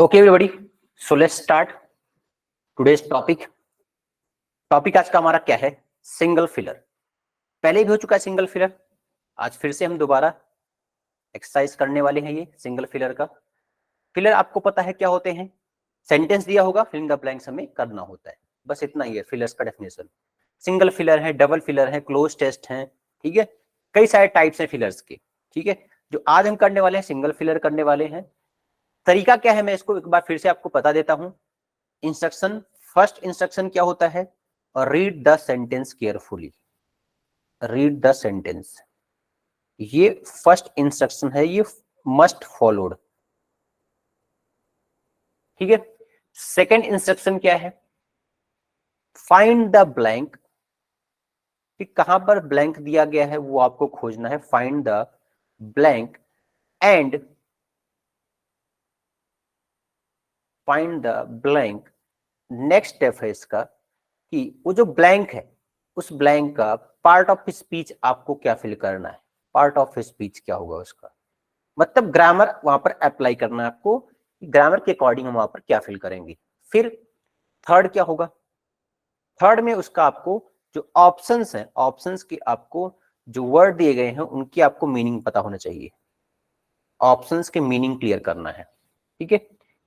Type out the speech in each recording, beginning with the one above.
Okay everybody, so let's start today's topic आज का हमारा क्या है? Single filler. पहले भी हो चुका है सिंगल फिलर, आज फिर से हम दोबारा एक्सरसाइज करने वाले हैं। ये सिंगल फिलर का फिलर आपको पता है क्या होते हैं? सेंटेंस दिया होगा, फिल इन द ब्लैंक्स हमें करना होता है, बस इतना ही है फिलर्स का डेफिनेशन। सिंगल फिलर है, डबल फिलर है, क्लोज टेस्ट है, ठीक है। कई सारे टाइप्स हैं फिलर्स के, ठीक है। जो आज हम करने वाले हैं सिंगल फिलर करने वाले हैं। तरीका क्या है मैं इसको एक बार फिर से आपको बता देता हूं। इंस्ट्रक्शन, फर्स्ट इंस्ट्रक्शन क्या होता है? Read the sentence carefully. Read the sentence, ये फर्स्ट इंस्ट्रक्शन है, ये मस्ट फॉलोड, ठीक है। सेकंड इंस्ट्रक्शन क्या है? फाइंड द ब्लैंक, कि कहां पर ब्लैंक दिया गया है वो आपको खोजना है। Find the blank and find the blank. Next step है इसका कि वो जो ब्लैंक है उस ब्लैंक का पार्ट ऑफ स्पीच आपको क्या फिल करना है। पार्ट ऑफ स्पीच क्या होगा उसका, मतलब ग्रामर वहां पर अप्लाई करना है आपको, ग्रामर के अकॉर्डिंग हम वहां पर क्या फिल करेंगे। फिर थर्ड क्या होगा? थर्ड में उसका आपको जो ऑप्शंस हैं, ऑप्शंस के आपको जो वर्ड दिए गए हैं उनकी आपको मीनिंग पता होना चाहिए। ऑप्शंस के मीनिंग क्लियर करना है, ठीक है,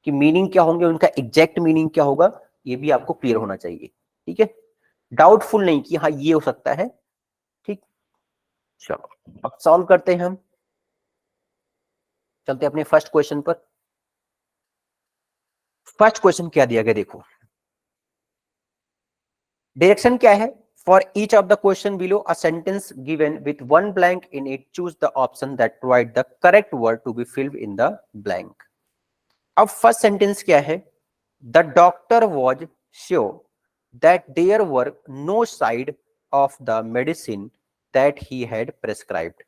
कि मीनिंग क्या होंगे, उनका एग्जैक्ट मीनिंग क्या होगा, ये भी आपको क्लियर होना चाहिए, ठीक है। डाउटफुल नहीं कि हाँ ये हो सकता है, ठीक। चलो अब सॉल्व करते हैं हम, चलते हैं अपने फर्स्ट क्वेश्चन पर। फर्स्ट क्वेश्चन क्या दिया गया देखो, डायरेक्शन क्या है? For each of the question below a sentence given with one blank in it, choose the option that provide the correct word to be filled in the blank. अब first sentence क्या है? The doctor was sure that there were no side of the medicine that he had prescribed.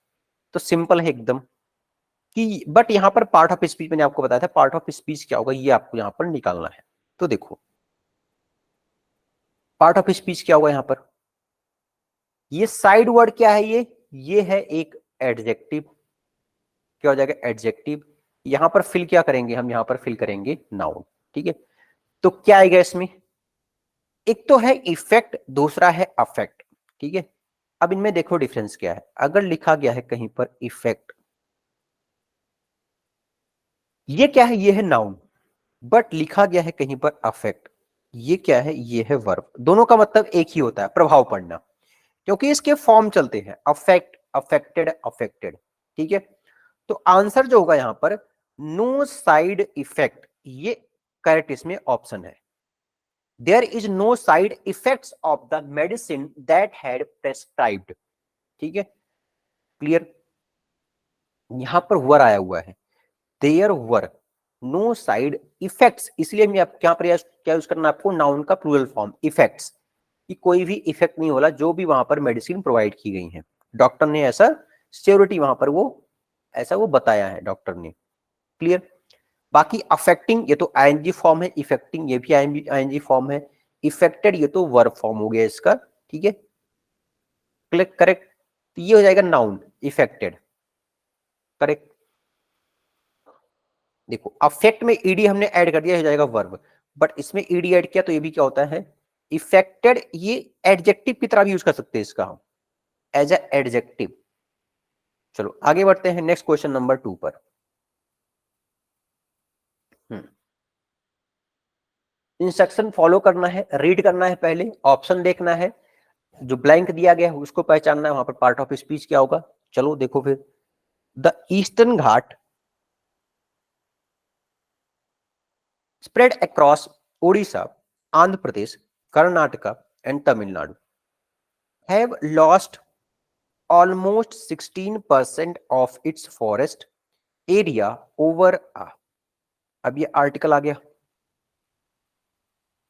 तो simple है एकदम कि, but यहां पर part of speech मैंने आपको बताया था, पार्ट ऑफ स्पीच क्या होगा ये आपको यहां पर निकालना है। तो देखो पार्ट ऑफ स्पीच क्या होगा यहां पर, ये साइड वर्ड क्या है? ये है एक एडजेक्टिव। क्या हो जाएगा? एडजेक्टिव। यहां पर फिल क्या करेंगे हम? यहां पर फिल करेंगे नाउन, ठीक है। तो क्या आएगा इसमें? एक तो है इफेक्ट, दूसरा है अफेक्ट, ठीक है। अब इनमें देखो डिफरेंस क्या है। अगर लिखा गया है कहीं पर इफेक्ट, ये क्या है? ये है नाउन। बट लिखा गया है कहीं पर अफेक्ट, ये क्या है? ये है वर्ब। दोनों का मतलब एक ही होता है, प्रभाव पड़ना, क्योंकि इसके फॉर्म चलते हैं, अफेक्ट, अफेक्टेड, अफेक्टेड, ठीक है। तो आंसर जो होगा यहां पर नो साइड इफेक्ट, ये करेक्ट इसमें ऑप्शन है। There is no side effects of the medicine that had prescribed, ठीक है, क्लियर। यहां पर वर आया हुआ है, there were no side effects, इसलिए मैं क्या प्रयास क्या यूज करना आपको, नाउन का प्लूरल फॉर्म इफेक्ट्स, कि कोई भी इफेक्ट नहीं होला जो भी वहां पर मेडिसिन प्रोवाइड की गई है। डॉक्टर ने ऐसा श्योरिटी वहां पर वो ऐसा वो बताया है डॉक्टर ने, क्लियर। बाकी अफेक्टिंग ये तो आईएनजी फॉर्म है, इफेक्टिंग ये भी आईएनजी फॉर्म है, इफेक्टेड ये तो वर्ब फॉर्म हो गया इसका, ठीक है, क्लिक करेक्ट। तो ये हो जाएगा नाउन इफेक्टेड, करेक्ट। देखो अफेक्ट में ईडी हमने ऐड कर दिया, हो जाएगा वर्ब, बट इसमें ईडी ऐड किया तो ये भी क्या होता है? इफेक्टेड। ये एडजेक्टिव की तरह भी यूज कर सकते हैं इसका हम, एज ए एडजेक्टिव। चलो आगे बढ़ते हैं नेक्स्ट क्वेश्चन नंबर 2 पर। इंस्ट्रक्शन फॉलो करना है, रीड करना है, पहले ऑप्शन देखना है, जो ब्लैंक दिया गया है उसको पहचानना है, वहां पर पार्ट ऑफ स्पीच क्या होगा। चलो देखो फिर, the eastern Ghat spread across Odisha, Andhra Pradesh, Karnataka, and Tamil Nadu, have lost almost 16% of its forest area over a। अब ये आर्टिकल आ गया।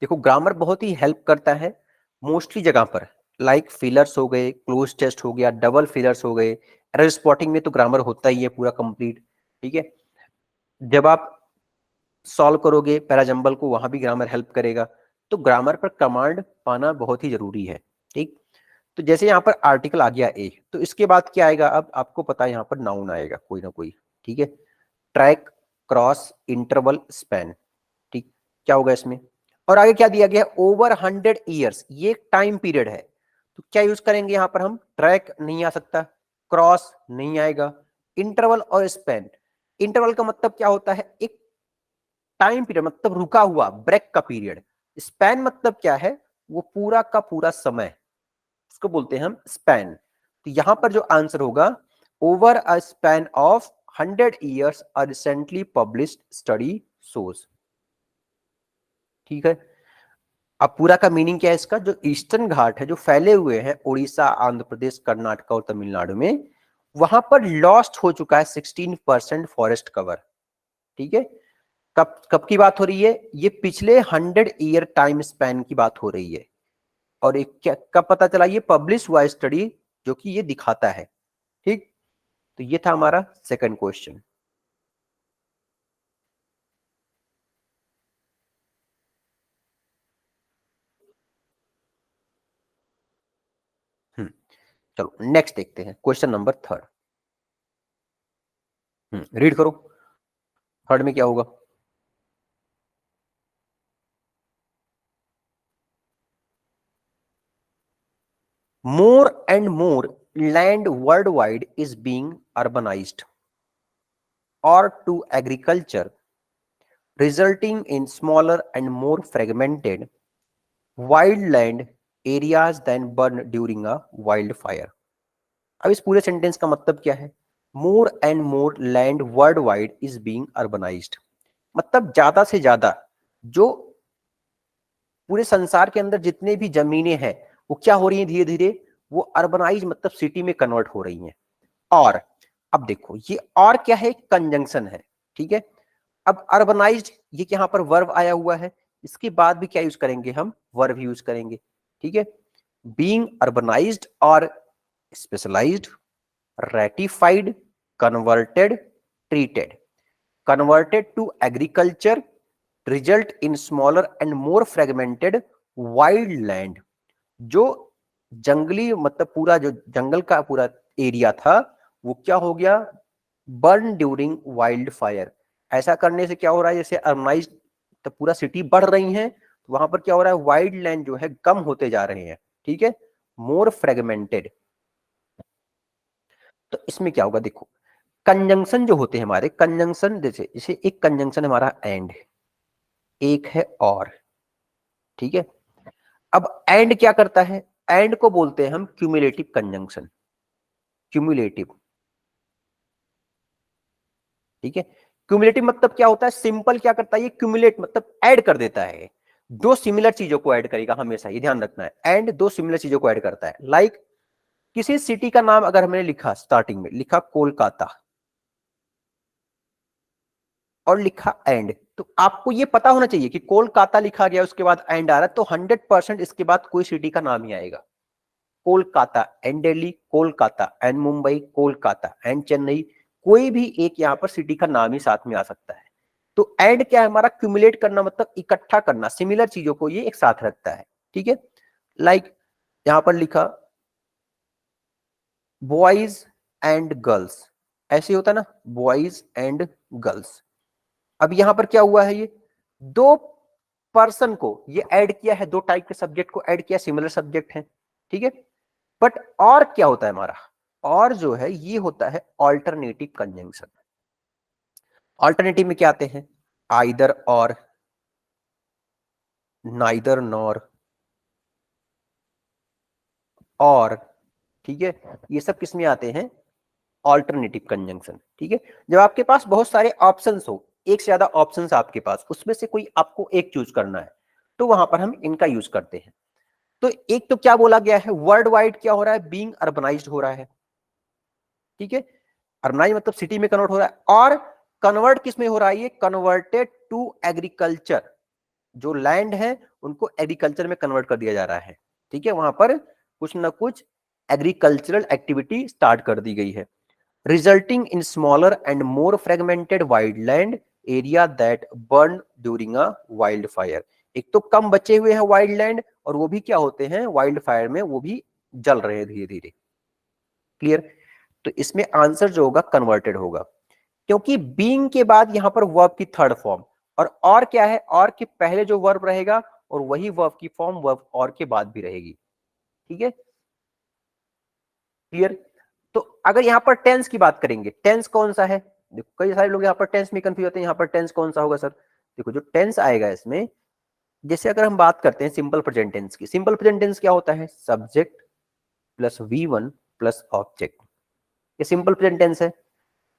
देखो ग्रामर बहुत ही हेल्प करता है मोस्टली जगह पर, लाइक फिलर्स हो गए, क्लोज टेस्ट हो गया, डबल फिलर्स हो गए, एरर स्पॉटिंग में तो ग्रामर होता ही है पूरा कंप्लीट, ठीक है। जब आप सॉल्व करोगे पैराजंबल को, वहां भी ग्रामर हेल्प करेगा। तो ग्रामर पर कमांड पाना बहुत ही जरूरी है, ठीक। तो जैसे यहाँ पर आर्टिकल आ गया ए, तो इसके बाद क्या आएगा? अब आपको पता है यहाँ पर नाउन आएगा कोई ना कोई, ठीक है। ट्रैक, क्रॉस, इंटरवल, स्पैन, क्या होगा इसमें? और आगे क्या दिया गया है? ओवर 100 ईयर्स, ये टाइम पीरियड है, तो क्या यूज करेंगे यहां पर हम? ट्रैक नहीं आ सकता, क्रॉस नहीं आएगा, इंटरवल और स्पैन। इंटरवल का मतलब क्या होता है? एक टाइम पीरियड, मतलब रुका हुआ, ब्रेक का पीरियड। स्पैन मतलब क्या है? वो पूरा का पूरा समय, उसको बोलते हैं हम स्पैन। तो यहां पर जो आंसर होगा, over a span of 100 years a recently published study shows. ठीक है, अब पूरा का मीनिंग क्या है इसका? जो ईस्टर्न घाट है, जो फैले हुए हैं उड़ीसा, आंध्र प्रदेश, कर्नाटक और तमिलनाडु में, वहां पर लॉस्ट हो चुका है 16% फॉरेस्ट कवर। ठीक है, कब कब की बात हो रही है? ये पिछले 100 ईयर टाइम स्पैन की बात हो रही है। और एक क्या कब पता चला? ये पब्लिश हुआ स्टडी जो कि ये दिखाता है। ठीक, तो ये था हमारा सेकंड क्वेश्चन। चलो नेक्स्ट देखते हैं, क्वेश्चन नंबर थर्ड। रीड करो, थर्ड में क्या होगा? More and more land worldwide is being urbanized or to agriculture, resulting in smaller and more fragmented wildland areas than burned during a wildfire. अब इस पूरे सेंटेंस का मतलब क्या है? More and more land world wide is being urbanised, मतलब ज्यादा से ज्यादा जो पूरे संसार के अंदर जितने भी जमीनें हैं, वो क्या हो रही हैं? धीरे धीरे वो अर्बनाइज, मतलब सिटी में कन्वर्ट हो रही हैं। और अब देखो, ये और क्या है? कंजंक्शन है। ठीक है, अब अर्बनाइज्ड, ये यहाँ पर वर्ब आया हुआ है, इसके बाद भी क्या यूज करेंगे हम? वर्ब यूज करेंगे। ठीक है, बीइंग अर्बनाइज्ड और specialised, ratified, converted, treated, converted to agriculture, result in smaller and more fragmented wild land। जो जंगली, मतलब पूरा जो जंगल का पूरा एरिया था, वो क्या हो गया? Burn during wild fire. ऐसा करने से क्या हो रहा है? जैसे अर्बनाइज, तो पूरा सिटी बढ़ रही है, तो वहां पर क्या हो रहा है? वाइल्ड लैंड जो है कम होते जा रहे हैं। ठीक है, मोर फ्रेगमेंटेड। तो इसमें क्या होगा? देखो, कंजंक्शन जो होते हैं हमारे, कंजंक्शन जैसे जैसे एक कंजंक्शन हमारा एंड, एक है और। ठीक है, अब एंड क्या करता है? एंड को बोलते हैं हम क्यूमुलेटिव कंजंक्शन, क्यूमुलेटिव। ठीक है, क्यूमुलेटिव मतलब क्या होता है? सिंपल क्या करता है ये? क्यूमुलेट मतलब ऐड कर देता है, दो सिमिलर चीजों को ऐड करेगा हमेशा, ये ध्यान रखना है। एंड दो सिमिलर चीजों को ऐड करता है। लाइक किसी सिटी का नाम अगर हमने लिखा, स्टार्टिंग में लिखा कोलकाता और लिखा एंड, तो आपको ये पता होना चाहिए कि कोलकाता लिखा गया, उसके बाद एंड आ रहा है, तो 100% इसके बाद कोई सिटी का नाम ही आएगा। Kolkata and Delhi, Kolkata and Mumbai, Kolkata and Chennai, कोई भी एक यहां पर सिटी का नाम ही साथ में आ सकता है। तो एंड क्या है हमारा? क्यूमुलेट करना, मतलब इकट्ठा करना, सिमिलर चीजों को ये एक साथ रखता है। ठीक है, लाइक यहां पर लिखा बॉयज एंड गर्ल्स, ऐसे होता है ना, बॉयज एंड गर्ल्स। अब यहां पर क्या हुआ है? ये दो पर्सन को ये ऐड किया है, दो टाइप के सब्जेक्ट को ऐड किया, सिमिलर सब्जेक्ट है। ठीक है, बट और क्या होता है हमारा? और जो है ये होता है ऑल्टरनेटिव कंजंक्शन। ऑल्टरनेटिव में क्या आते हैं? आइदर और, नाइदर नॉर, और। ठीक है, ये सब किस में आते हैं? Alternative conjunction. ठीक है, जब आपके पास बहुत सारे ऑप्शंस हो, एक से ज्यादा ऑप्शंस आपके पास, उसमें से कोई आपको एक चूज करना है, तो वहां पर हम इनका यूज करते हैं। तो एक तो क्या बोला गया है? वर्ल्ड वाइड क्या हो रहा है? बीइंग अर्बनाइज्ड हो रहा है। ठीक है, अर्बनाइज मतलब सिटी में कन्वर्ट हो रहा है। और कन्वर्ट किस में हो रहा है? ये कन्वर्टेड टू एग्रीकल्चर, जो लैंड है उनको एग्रीकल्चर में कन्वर्ट कर दिया जा रहा है। ठीक है, वहां पर कुछ ना कुछ एग्रीकल्चरल एक्टिविटी स्टार्ट कर दी गई है, resulting in smaller and more fragmented wildland area that burn during a wildfire। एक तो कम बचे हुए हैं वाइल्ड लैंड, और वो भी क्या होते हैं? वाइल्ड फायर में वो भी जल रहे हैं धीरे धीरे। क्लियर? तो इसमें आंसर जो होगा कन्वर्टेड होगा, क्योंकि बीइंग के बाद यहां पर वर्ब की थर्ड फॉर्म, और क्या है, और के पहले जो वर्ब रहेगा और वही वर्ब की फॉर्म वर्ब और के बाद भी रहेगी। ठीक है, क्लियर। तो अगर यहां पर टेंस की बात करेंगे, टेंस कौन सा है, देखो कई सारे लोग यहां पर टेंस में कंफ्यूज होते हैं, यहां पर टेंस कौन सा होगा सर। देखो जो टेंस आएगा इसमें, जैसे अगर हम बात करते हैं सिंपल प्रेजेंट टेंस की, सिंपल प्रेजेंट टेंस क्या होता है, subject plus V1 plus object, ये सिंपल प्रेजेंट टेंस है।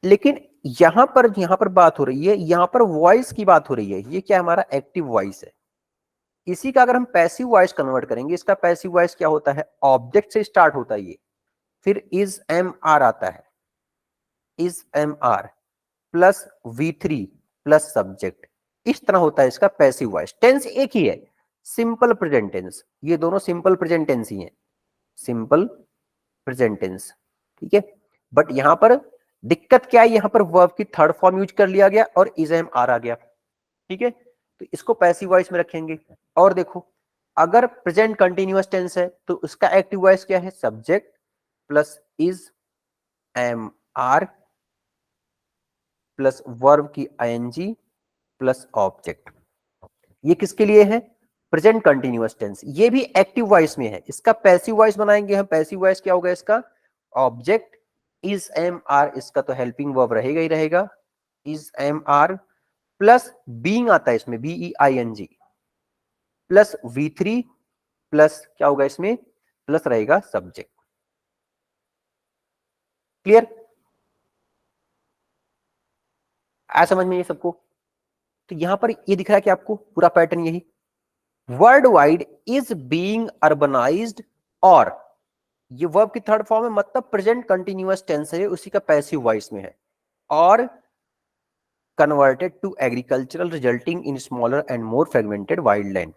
लेकिन यहां पर बात हो रही है, यहां पर वॉइस की बात हो रही है, ये क्या हमारा एक्टिव वॉइस है। इसी का अगर हम पैसिव वॉइस कन्वर्ट करेंगे, इसका पैसिव वॉइस क्या होता है, ऑब्जेक्ट से स्टार्ट होता है ये, फिर इज एम आर आता है, is am are plus V3 plus subject, इस तरह होता है इसका पैसिव वॉइस। टेंस एक ही है, सिंपल प्रेजेंट टेंस, ये दोनों सिंपल प्रेजेंट टेंस ही हैं, सिंपल प्रेजेंट टेंस। ठीक है, बट यहां पर दिक्कत क्या है, यहां पर वर्ब की थर्ड फॉर्म यूज कर लिया गया और इज एम आर आ गया। ठीक है, तो इसको पैसिव वॉइस में रखेंगे। और देखो अगर प्रेजेंट कंटिन्यूअस टेंस है तो उसका एक्टिव वॉइस क्या है, subject plus is am are plus verb की आईएनजी प्लस ऑब्जेक्ट। ये किसके लिए है, प्रेजेंट कंटिन्यूअस टेंस, ये भी एक्टिव वॉइस में है। इसका पैसिव वॉइस बनाएंगे हम, पैसिव वॉइस क्या होगा इसका, ऑब्जेक्ट इज एम आर, इसका तो हेल्पिंग वर्ब रहेगा ही रहेगा, is am are plus being आता है इसमें, BEING प्लस V3 प्लस क्या होगा इसमें, प्लस रहेगा सब्जेक्ट। क्लियर, आ समझ में ये सबको। तो यहां पर ये दिख रहा है कि आपको पूरा पैटर्न यही, world wide is being urbanised, और ये वर्ब की थर्ड फॉर्म है, मतलब प्रेजेंट कंटिन्यूअस टेंस है, उसी का पैसिव वॉइस में है, और converted to agricultural resulting in smaller and more fragmented wild land.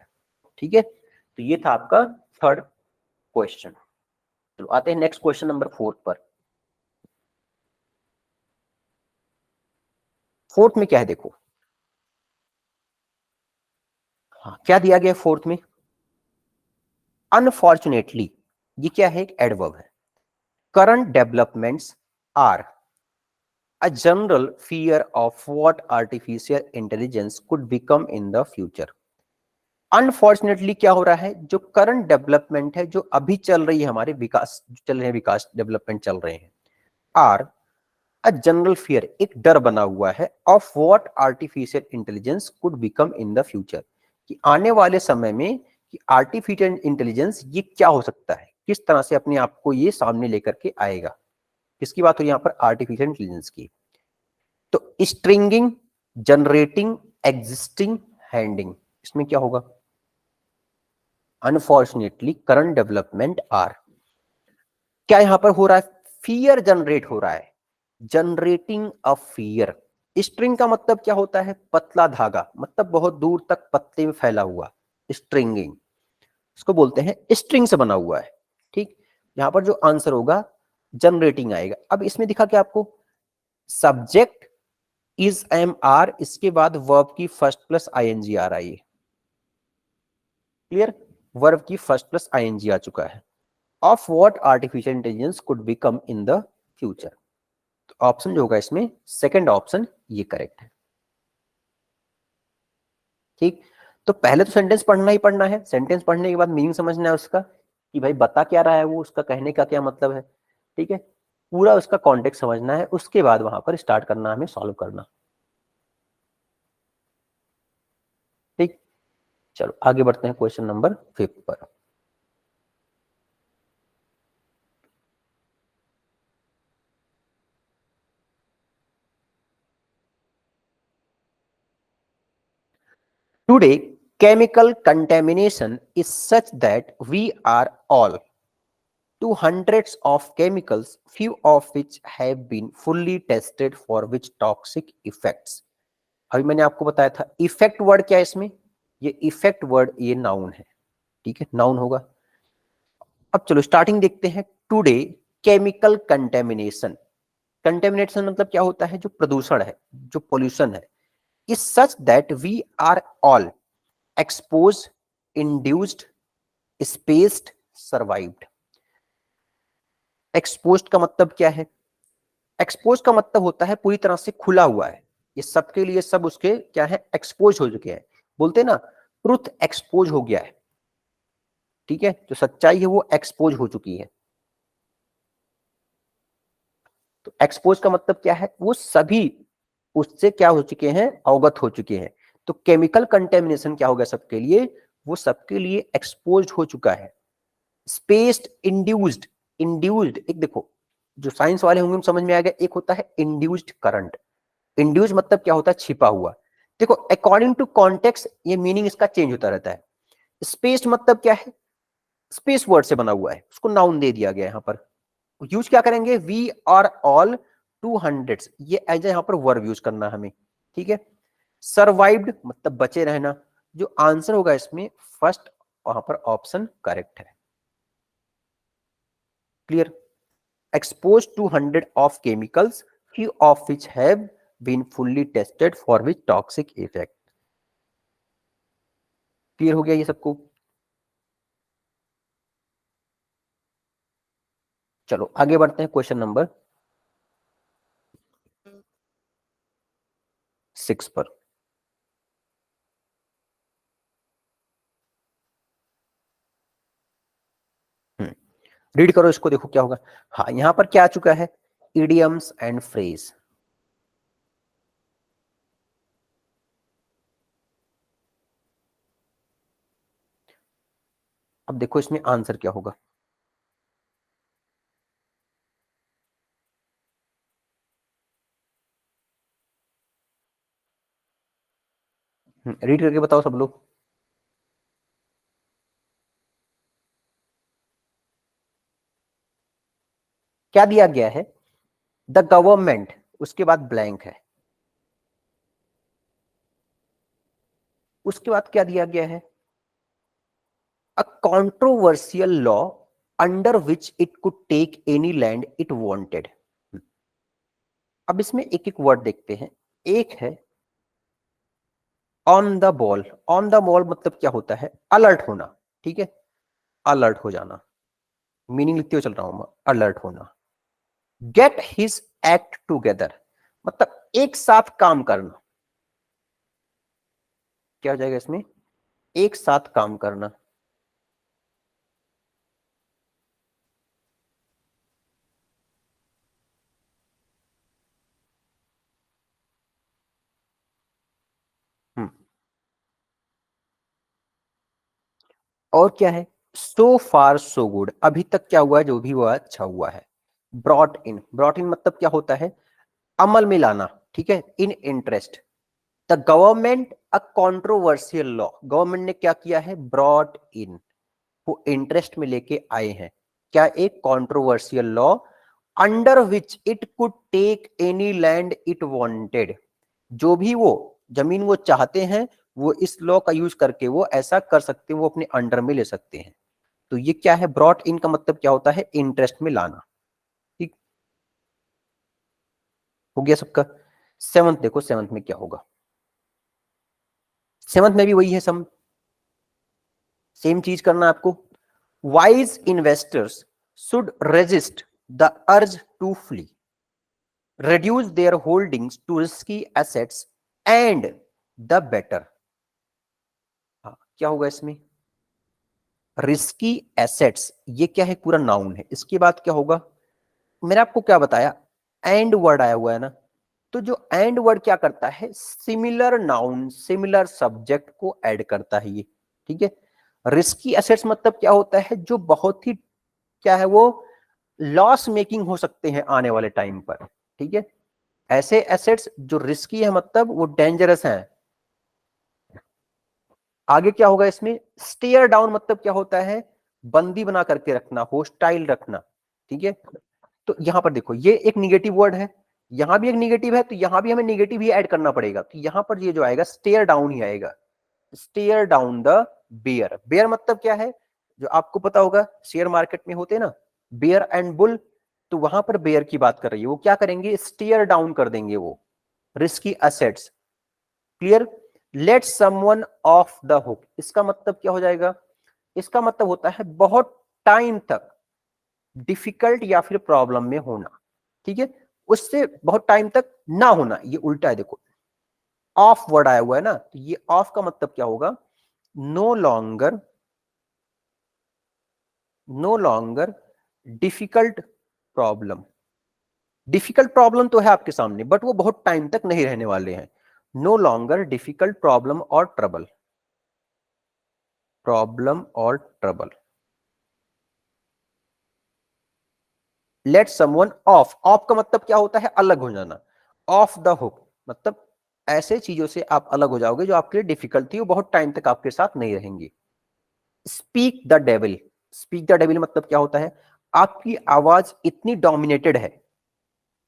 ठीक है, तो ये था आपका थर्ड क्वेश्चन। तो आते हैं नेक्स्ट क्वेश्चन नंबर 4 पर। फोर्थ में क्या है देखो, हाँ क्या दिया गया फोर्थ में, अनफॉर्चुनेटली, ये क्या है, एक एडवर्ब है, current developments are a general fear of what artificial intelligence could become in the future। Unfortunately क्या हो रहा है, जो करंट डेवलपमेंट है, जो अभी चल रही है, हमारे विकास चल रहे हैं, विकास डेवलपमेंट चल रहे हैं, आर अ जनरल फियर, एक डर बना हुआ है, of what artificial intelligence could become in the future, कि आने वाले समय में कि आर्टिफिशियल इंटेलिजेंस ये क्या हो सकता है, किस तरह से अपने आप को ये सामने लेकर के आएगा। किसकी बात हो यहाँ पर, आर्टिफिशियल इंटेलिजेंस की। तो स्ट्रिंगिंग, जनरेटिंग, एग्जिस्टिंग, हैंडिंग, इसमें क्या होगा, अनफॉर्चुनेटली करंट डेवलपमेंट आर, क्या यहां पर हो रहा है, फियर जनरेट हो रहा है, जनरेटिंग अ फियर। स्ट्रिंग का मतलब क्या होता है, पतला धागा, मतलब बहुत दूर तक पत्ते में फैला हुआ, स्ट्रिंगिंग, इसको बोलते हैं स्ट्रिंग से बना हुआ है। ठीक, यहां पर जो आंसर होगा जनरेटिंग आएगा। अब इसमें दिखा क्या आपको, सब्जेक्ट इज एम आर, इसके बाद वर्ब की फर्स्ट प्लस आईएनजी आ रहा है, क्लियर, वर्ब की फर्स्ट प्लस आईएनजी आ चुका है, of what artificial intelligence could become in the future. तो ऑप्शन जो होगा इसमें सेकंड ऑप्शन ये करेक्ट है। ठीक, तो पहले तो सेंटेंस पढ़ना ही पढ़ना है, सेंटेंस पढ़ने के बाद मीनिंग समझना है उसका, कि भाई बता क्या रहा है वो, उसका कहने का क्या मतलब है। ठीक है, पूरा उसका कॉन्टेक्स्ट समझना है, उसके बाद वहां पर स्टार्ट करना, हमें सॉल्व करना। ठीक, चलो आगे बढ़ते हैं क्वेश्चन नंबर 5 पर। Today, chemical contamination is such that we are all to hundreds of chemicals, few of which have been fully tested for which toxic effects। अभी मैंने आपको बताया था इफेक्ट वर्ड क्या है इसमें, ये इफेक्ट वर्ड ये नाउन है। ठीक है, नाउन होगा। अब चलो स्टार्टिंग देखते हैं, टुडे केमिकल कंटेमिनेशन, कंटेमिनेशन मतलब क्या होता है, जो प्रदूषण है, जो पोल्यूशन है, is such that we are all expose, induced, spaced, survived. Exposed का मतलब क्या है, एक्सपोज का मतलब होता है पूरी तरह से खुला हुआ है, ये सबके लिए सब उसके क्या है, एक्सपोज हो चुके हैं। बोलते हैं ना, ट्रुथ एक्सपोज हो गया है, ठीक है, जो सच्चाई है वो एक्सपोज हो चुकी है। तो एक्सपोज का मतलब क्या है, वो सभी उससे क्या हो चुके हैं, अवगत हो चुके हैं। तो केमिकल कंटेमिनेशन क्या होगा सबके लिए, वो सबके लिए एक्सपोज हो चुका है। स्पेस्ड इंड्यूस्ड, इंड्यूस्ड एक देखो, जो साइंस वाले होंगे समझ में आ गया, एक होता है इंड्यूस्ड करंट। इंड्यूस मतलब क्या होता है, छिपा हुआ। देखो अकॉर्डिंग टू कॉन्टेक्स्ट ये मीनिंग इसका चेंज होता रहता है। स्पेस्ड मतलब क्या है, स्पेस वर्ड से बना हुआ है, उसको नाउन दे दिया गया है यहां पर। यूज क्या करेंगे, वी आर ऑल 200, ये एज यहां पर वर्ब यूज करना है हमें, ठीक है। सर्वाइव्ड मतलब बचे रहना। जो आंसर होगा इसमें फर्स्ट वहां पर ऑप्शन करेक्ट है। Clear. Expose to 100 of chemicals, few of which have been fully tested for which toxic effect। Clear हो गया ये सबको। चलो आगे बढ़ते हैं क्वेश्चन नंबर 6 पर। रीड करो इसको, देखो क्या होगा। हाँ यहां पर क्या आ चुका है, इडियम्स एंड फ्रेज। अब देखो इसमें आंसर क्या होगा। रीड करके बताओ सब लोग। क्या दिया गया है, द गवर्नमेंट, उसके बाद ब्लैंक है, उसके बाद क्या दिया गया है, अ controversial law under which it could take any land it wanted। अब इसमें एक एक वर्ड देखते हैं। एक है on the ball, on the ball मतलब क्या होता है, अलर्ट होना, ठीक है, अलर्ट हो जाना, मीनिंग लिखते हुए चल रहा हूं मैं, अलर्ट होना। गेट हिज एक्ट टूगेदर मतलब एक साथ काम करना, क्या हो जाएगा इसमें, एक साथ काम करना। हम्म, और क्या है, सो फार सो गुड, अभी तक क्या हुआ है, जो भी हुआ अच्छा हुआ है। ब्रॉट इन, ब्रॉट इन मतलब क्या होता है, अमल में लाना, ठीक है, इन interest. The government a controversial law, government ने क्या किया है, ब्रॉट इन, वो इंटरेस्ट में लेके आए हैं, क्या, एक controversial law under which it could take any land it wanted, जो भी वो जमीन वो चाहते हैं वो इस लॉ का यूज करके वो ऐसा कर सकते हैं, वो अपने अंडर में ले सकते हैं। तो ये क्या है, ब्रॉट इन का मतलब क्या होता है, इंटरेस्ट में लाना। ठीक हो गया सबका। सेवंथ देखो, सेवंथ में क्या होगा, सेवंथ में भी वही है, सम सेम चीज करना है आपको। Wise investors should resist the urge to flee, reduce their holdings to risky assets and the better। हाँ क्या होगा इसमें, रिस्की एसेट्स, ये क्या है, पूरा नाउन है, इसके बाद क्या होगा, मैंने आपको क्या बताया, एंड वर्ड आया हुआ है ना, तो जो एंड वर्ड क्या करता है, सिमिलर नाउन सिमिलर सब्जेक्ट को ऐड करता है ये, ठीक है। रिस्की एसेट्स मतलब क्या होता है, जो बहुत ही क्या है वो लॉस मेकिंग हो सकते हैं आने वाले टाइम पर, ठीक है। ऐसे एसेट्स जो रिस्की है मतलब वो डेंजरस हैं। आगे क्या होगा इसमें, स्टेयर डाउन मतलब क्या होता है, बंदी बना करके रखना, होस्टाइल रखना, ठीक है। तो यहां पर देखो ये एक निगेटिव वर्ड है, यहां भी एक निगेटिव है, तो यहां भी हमें निगेटिव ही ऐड करना पड़ेगा, तो यहां पर ये जो आएगा स्टेयर डाउन ही आएगा। Stare down the bear, bear मतलब क्या है, जो आपको पता होगा शेयर मार्केट में होते हैं ना बेयर एंड बुल, तो वहां पर बेयर की बात कर रही है, वो क्या करेंगे, स्टेयर डाउन कर देंगे वो risky assets. Clear. Let someone off the hook, इसका मतलब क्या हो जाएगा, इसका मतलब होता है बहुत टाइम तक डिफिकल्ट या फिर प्रॉब्लम में होना, ठीक है, उससे बहुत टाइम तक ना होना, ये उल्टा है देखो। ऑफ वर्ड आया हुआ है ना, तो ये ऑफ का मतलब क्या होगा, no longer difficult problem. Difficult problem तो है आपके सामने, बट वो बहुत टाइम तक नहीं रहने वाले हैं। नो लॉन्गर डिफिकल्ट प्रॉब्लम और trouble. Let someone off, off का मतलब क्या होता है, अलग हो जाना। ऑफ द हुक मतलब ऐसे चीजों से आप अलग हो जाओगे जो आपके लिए डिफिकल्ट थी, वो बहुत टाइम तक आपके साथ नहीं रहेंगी। Speak the devil, speak the devil मतलब क्या होता है, आपकी आवाज इतनी डोमिनेटेड है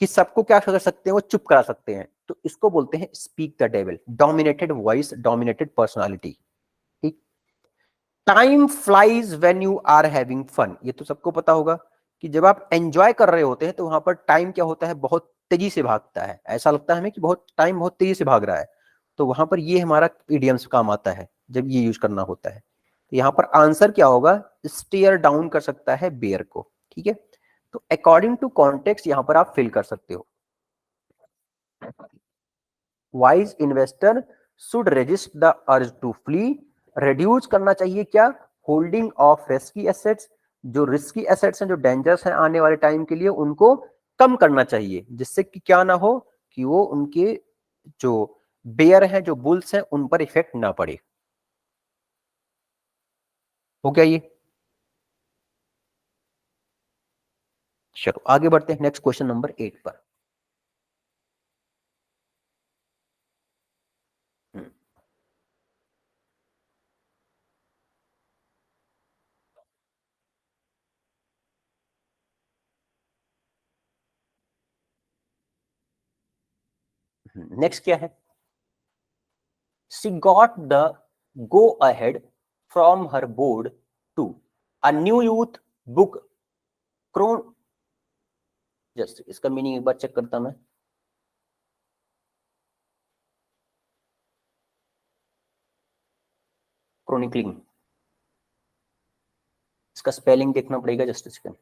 कि सबको क्या कर सकते हैं, वो चुप करा सकते हैं, तो इसको बोलते हैं speak the devil. Dominated voice, dominated personality. ठीक। Time flies when you are having fun, ये तो सबको पता होगा कि जब आप एंजॉय कर रहे होते हैं तो वहां पर टाइम क्या होता है, बहुत तेजी से भागता है। ऐसा लगता है हमें कि बहुत टाइम बहुत तेजी से भाग रहा है, तो वहां पर ये हमारा इडियम्स काम आता है जब ये यूज करना होता है। तो यहाँ पर आंसर क्या होगा, स्टेयर डाउन कर सकता है बेयर को। ठीक है, तो अकॉर्डिंग टू कॉन्टेक्स्ट यहां पर आप फिल कर सकते हो। Wise investor should resist the urge to flee, reduce करना चाहिए क्या, होल्डिंग ऑफ रिस्की एसेट्स, जो रिस्की एसेट्स हैं, जो डेंजर्स हैं आने वाले टाइम के लिए, उनको कम करना चाहिए, जिससे कि क्या ना हो कि वो उनके जो बेयर हैं, जो बुल्स हैं, उन पर इफेक्ट ना पड़े। हो गया ये। चलो आगे बढ़ते हैं नेक्स्ट क्वेश्चन नंबर 8 पर। नेक्स्ट क्या है, she got the go ahead from her board to a new youth book crone, just इसका मीनिंग एक बार चेक करता मैं। क्रोनिकलिंग, इसका स्पेलिंग देखना पड़ेगा, जस्ट सेकंड।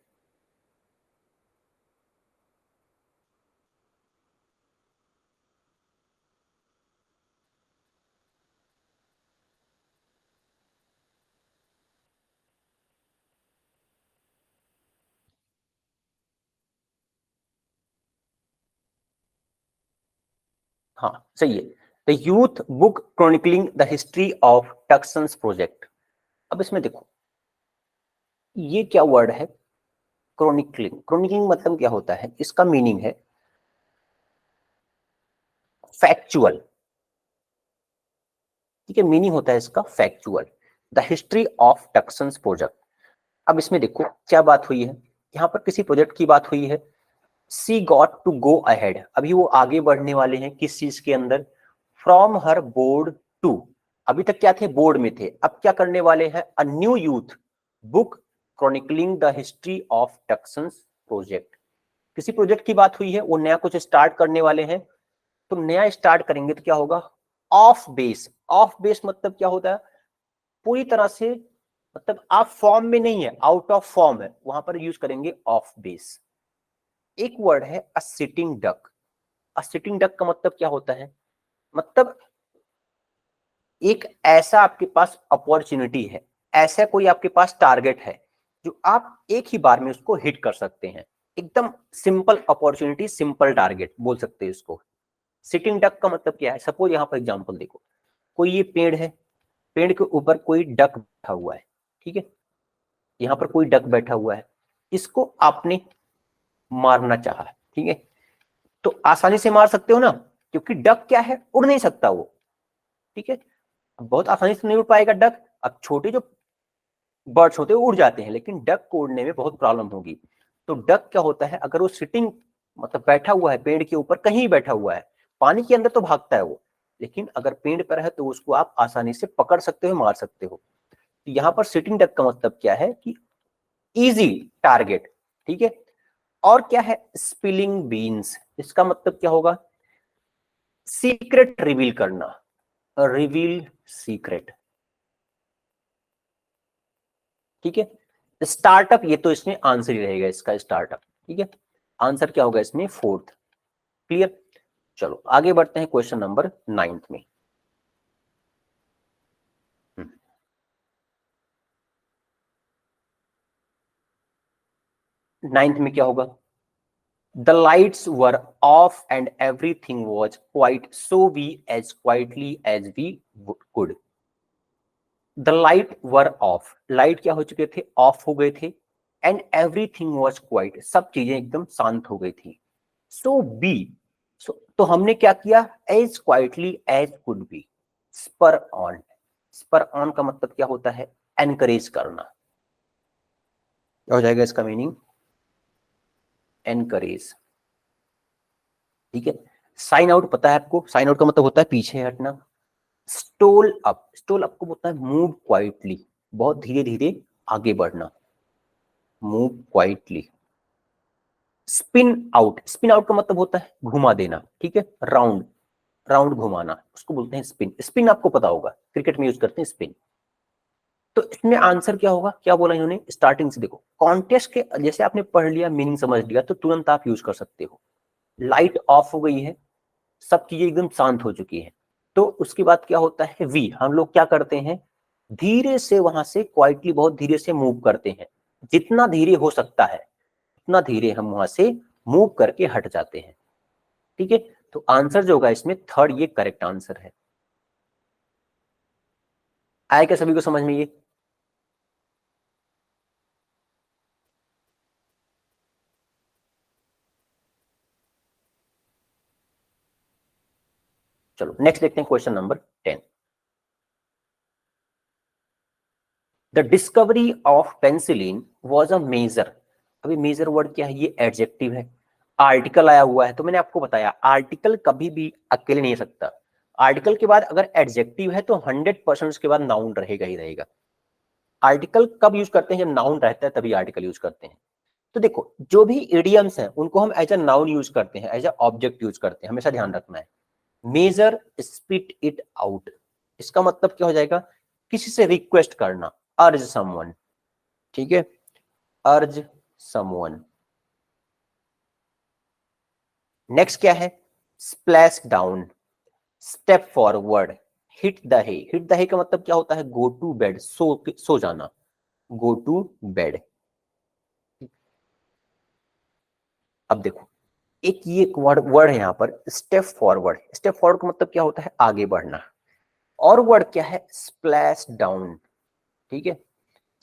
हाँ सही है, the youth book chronicling the history of Tucson's project. अब इसमें देखो ये क्या वर्ड है, क्रोनिकलिंग। क्रोनिकलिंग मतलब क्या होता है, इसका मीनिंग है फैक्चुअल। ठीक है, मीनिंग होता है इसका factual, the history of Tucson's project. अब इसमें देखो क्या बात हुई है, यहाँ पर किसी प्रोजेक्ट की बात हुई है। सी गॉट टू गो अहेड, अभी वो आगे बढ़ने वाले हैं किस चीज के अंदर, फ्रॉम हर बोर्ड टू, अभी तक क्या थे, बोर्ड में थे, अब क्या करने वाले हैं, a new youth book chronicling the history of Tucson's project. किसी प्रोजेक्ट की बात हुई है, वो नया कुछ स्टार्ट करने वाले हैं, तो नया स्टार्ट करेंगे तो क्या होगा, ऑफ बेस। ऑफ बेस मतलब क्या होता है, पूरी तरह से, मतलब आप फॉर्म में नहीं है, आउट ऑफ फॉर्म है, वहां पर यूज करेंगे ऑफ बेस। एक वर्ड है a sitting duck. A sitting duck का मतलब क्या होता है, मतलब एक ऐसा आपके पास अपॉर्चुनिटी है, ऐसा कोई आपके पास टारगेट है जो आप एक ही बार में उसको हिट कर सकते हैं। एकदम सिंपल अपॉर्चुनिटी, सिंपल टारगेट बोल सकते हैं इसको। सिटिंग डक का मतलब क्या है, सपोज यहाँ पर एग्जांपल देखो, कोई ये पेड़ है, पेड़ के ऊपर कोई डक बैठा हुआ है। ठीक है, यहाँ पर कोई डक बैठा हुआ है, इसको आपने मारना चाहा। ठीक है, तो आसानी से मार सकते हो ना, क्योंकि डक क्या है, उड़ नहीं सकता वो। ठीक है, बहुत आसानी से नहीं उड़ पाएगा डक। अब छोटे जो बर्ड्स होते हैं वो उड़ जाते हैं, लेकिन डक को उड़ने में बहुत प्रॉब्लम होगी। तो डक क्या होता है, अगर वो सिटिंग मतलब बैठा हुआ है पेड़ के ऊपर, कहीं बैठा हुआ है, पानी के अंदर तो भागता है वो, लेकिन अगर पेड़ पर है तो उसको आप आसानी से पकड़ सकते हो, मार सकते हो। तो यहाँ पर सिटिंग डक का मतलब क्या है कि इजी टारगेट। ठीक है, और क्या है, स्पिलिंग बीन्स, इसका मतलब क्या होगा, सीक्रेट रिवील करना, रिवील सीक्रेट। ठीक है, स्टार्टअप, ये तो इसमें आंसर ही रहेगा इसका, स्टार्टअप। ठीक है, आंसर क्या होगा इसमें, फोर्थ। क्लियर। चलो आगे बढ़ते हैं क्वेश्चन नंबर 9 में। 9 में क्या होगा? The lights were off and everything was quiet, so we as quietly as we could. The light were off, light क्या हो चुके थे? ऑफ हो गए थे। एंड एवरीथिंग वॉज क्वाइट, सब चीजें एकदम शांत हो गई थी। सो बी, तो हमने क्या किया? As quietly as could be, spur on. Spur on का मतलब क्या होता है? एनकरेज करना। क्या हो जाएगा इसका मीनिंग? एनकरेज। ठीक है। साइन आउट पता है आपको? साइन आउट का मतलब होता है पीछे हटना। स्टोल अप, स्टोल अप को बोलता है मूव क्वाइटली, बहुत धीरे धीरे आगे बढ़ना, move quietly. Spin out, spin out का मतलब होता है घुमा देना। ठीक है, राउंड, राउंड घुमाना, उसको बोलते हैं स्पिन। स्पिन आपको पता होगा, क्रिकेट में यूज करते हैं स्पिन। तो इसमें आंसर क्या होगा? क्या बोला इन्होंने स्टार्टिंग से? देखो कॉन्टेस्ट के जैसे आपने पढ़ लिया, मीनिंग समझ लिया, तो तुरंत आप यूज कर सकते हो। लाइट ऑफ हो गई है, सब चीजें एकदम शांत हो चुकी है, तो उसके बाद क्या होता है? वी, हम लोग क्या करते हैं? धीरे से वहां से क्वाइटली, बहुत धीरे से मूव करते हैं। जितना धीरे हो सकता है उतना धीरे हम वहां से मूव करके हट जाते हैं। ठीक है, तो आंसर जो होगा इसमें थर्ड, ये करेक्ट आंसर है। आया क्या सभी को समझ में ये? चलो नेक्स्ट देखते हैं question number 10। The discovery of penicillin was a major. अभी मेजर वर्ड क्या है? ये एडजेक्टिव है। आर्टिकल आया हुआ है, तो मैंने आपको बताया आर्टिकल कभी भी अकेले नहीं हो सकता। आर्टिकल के बाद अगर एडजेक्टिव है तो 100% उसके बाद नाउन रहेगा ही रहेगा। आर्टिकल कब यूज करते हैं? जब नाउन रहता है तभी आर्टिकल यूज करते हैं। तो देखो जो भी इडियम्स हैं उनको हम एज अ नाउन यूज करते हैं, एज अ ऑब्जेक्ट यूज करते हैं, हमेशा ध्यान रखना है। मेजर, स्पिट इट आउट, इसका मतलब क्या हो जाएगा? किसी से रिक्वेस्ट करना, अर्ज समवन। ठीक है, अर्ज समवन। नेक्स्ट क्या है? Splash down, step forward, hit the hay. Hit the hay का मतलब क्या होता है? गो टू बेड, सो जाना, गो टू बेड। अब देखो एक ये वर्ड वर्ड है यहाँ पर, स्टेप फॉरवर्ड। स्टेप फॉरवर्ड का मतलब क्या होता है? आगे बढ़ना। और वर्ड क्या है? Splash down. ठीक है,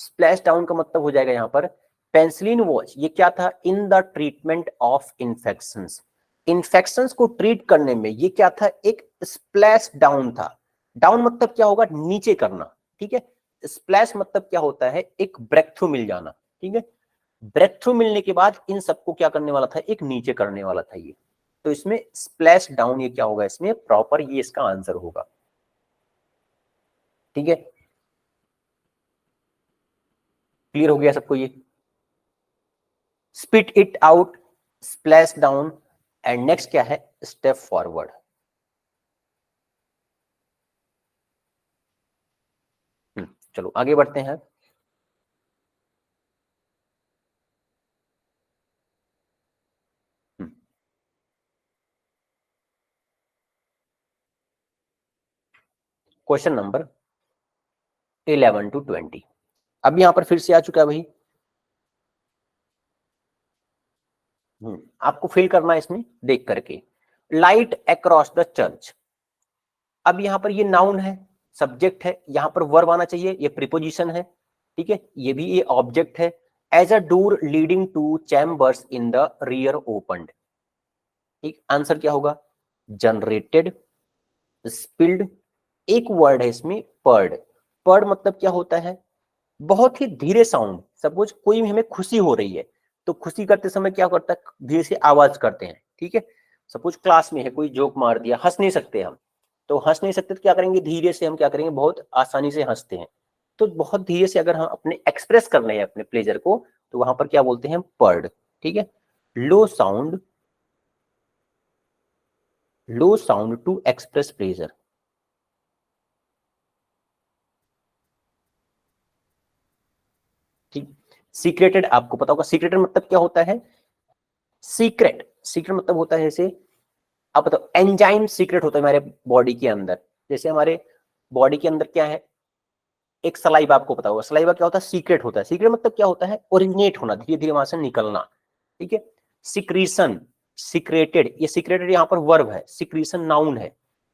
स्प्लैश डाउन का मतलब हो जाएगा यहाँ पर पेंसिलिन वॉच। ये क्या था? In the treatment of infections. Infections को ट्रीट करने में ये क्या था? एक स्प्लैश डाउन था। डाउन मतलब क्या होगा? नीचे करना। ठीक है, स्प्लैश मतलब क्या होता है? एक ब्रेक थ्रू मिल जाना। ठीक है, ब्रेक थ्रू मिलने के बाद इन सबको क्या करने वाला था? एक नीचे करने वाला था ये। तो इसमें स्प्लैश डाउन ये क्या होगा? इसमें प्रॉपर ये इसका आंसर होगा। ठीक है, क्लियर हो गया सबको ये? Spit it out, splash down, and next क्या है? Step forward. चलो आगे बढ़ते हैं। Question number 11 to 20। अब यहां पर फिर से आ चुका है भाई। आपको फिल करना है इसमें देख करके। Light across the church. अब यहां पर ये नाउन है, सब्जेक्ट है, यहां पर वर्ब आना चाहिए, ये प्रीपोजिशन है। ठीक है, ये भी ये ऑब्जेक्ट है। As a door leading to chambers in the rear opened. ठीक, आंसर क्या होगा? Generated, spilled. एक वर्ड है इसमें पर्ड। पर्ड मतलब क्या होता है? बहुत ही धीरे साउंड। सपोज कोई हमें खुशी हो रही है तो खुशी करते समय क्या करता है? धीरे से आवाज करते हैं। ठीक है, सपोज क्लास में है, कोई जोक मार दिया, हंस नहीं सकते हम, तो हंस नहीं सकते तो क्या करेंगे? धीरे से हम क्या करेंगे? बहुत आसानी से हंसते हैं। तो बहुत धीरे से अगर हम अपने एक्सप्रेस कर रहे हैं अपने प्लेजर को, तो वहां पर क्या बोलते हैं? पर्ड। ठीक है, low sound, low sound to express pleasure. ठीक, सीक्रेटेड आपको पता होगा। सीक्रेटेड मतलब क्या होता है? सीक्रेट, सीक्रेट मतलब होता है जैसे अब बताओ, एंजाइम सीक्रेट होता है हमारे बॉडी के अंदर। जैसे हमारे बॉडी के अंदर क्या है, एक सलाइवा, आपको पता होगा सलाइवा क्या होता है, सीक्रेट होता है। सीक्रेट मतलब क्या होता है, ओरिजिनेट होना, धीरे धीरे वहां से निकलना, ठीक है। सिक्रीशन, सिक्रेटेड, ये सिक्रेटेड यहाँ पर वर्ब है, सिक्रीशन नाउन है।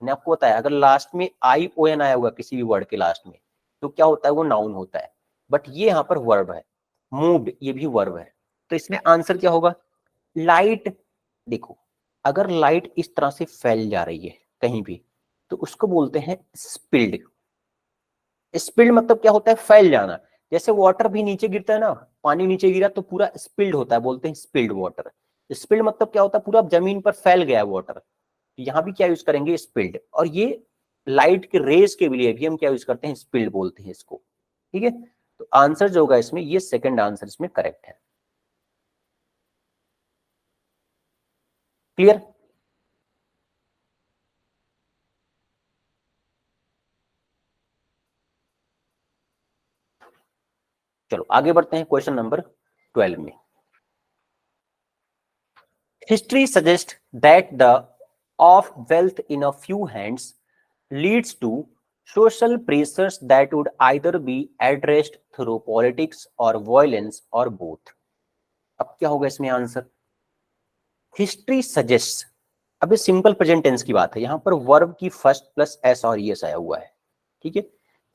मैंने आपको बताया अगर लास्ट में आई ओ एन आया हुआ किसी भी वर्ड के लास्ट में तो क्या होता है, वो नाउन होता है। बट ये यहाँ पर वर्ब है। मूव्ड, ये भी वर्ब है। तो इसमें आंसर क्या होगा, लाइट। देखो, अगर लाइट इस तरह से फैल जा रही है कहीं भी तो उसको बोलते हैं स्पिल्ड। स्पिल्ड मतलब क्या होता है, फैल जाना। जैसे वाटर भी नीचे गिरता है ना, पानी नीचे गिरा तो पूरा स्पिल्ड होता है, बोलते हैं स्पिल्ड वाटर। स्पिल्ड मतलब क्या होता है, पूरा जमीन पर फैल गया है वाटर। यहाँ भी क्या यूज करेंगे, स्पिल्ड। और ये लाइट के रेज के लिए भी हम क्या यूज करते हैं, स्पिल्ड बोलते हैं इसको, ठीक है। तो आंसर जो होगा इसमें, ये सेकंड आंसर इसमें करेक्ट है। क्लियर। चलो आगे बढ़ते हैं क्वेश्चन नंबर 12 में। History suggest that the of wealth in a few hands leads to social pressures that would either be addressed through politics or violence or both। अब क्या होगा इसमें आंसर, हिस्ट्री सजेस्ट। अब ये सिंपल प्रेजेंट टेंस की बात है, यहां पर वर्ब की फर्स्ट प्लस एस और ईएस आया हुआ है, ठीक है।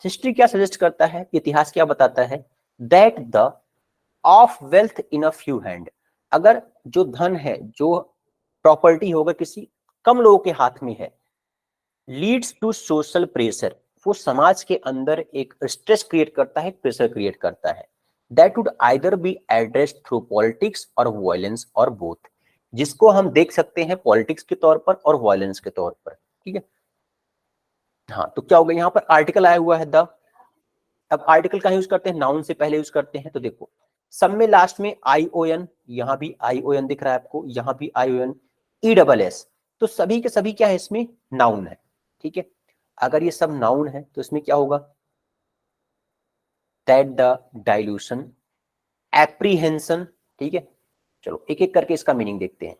हिस्ट्री क्या सजेस्ट करता है, इतिहास क्या बताता है, that the of wealth in a few hand, अगर जो धन है, जो प्रॉपर्टी होगा किसी कम लोगों के हाथ में है, लीड्स टू सोशल प्रेशर, वो समाज के अंदर एक स्ट्रेस क्रिएट करता है, प्रेशर क्रिएट करता है। That would either be addressed through politics और वायलेंस और बोथ, जिसको हम देख सकते हैं पॉलिटिक्स के तौर पर और वायलेंस के तौर पर, ठीक है। हाँ, तो क्या होगा, यहाँ पर आर्टिकल आया हुआ है द। अब आर्टिकल का यूज करते हैं, नाउन से पहले यूज करते हैं। तो देखो, सब में लास्ट में आई ओ एन, यहां भी आई ओ एन दिख रहा है आपको, यहां भी I O N, E double S, तो सभी के सभी क्या है, इसमें नाउन है, ठीक है। अगर ये सब नाउन है तो इसमें क्या होगा, दैट द डाइल्यूशन, एप्रीहेंशन, ठीक है। चलो एक एक करके इसका मीनिंग देखते हैं।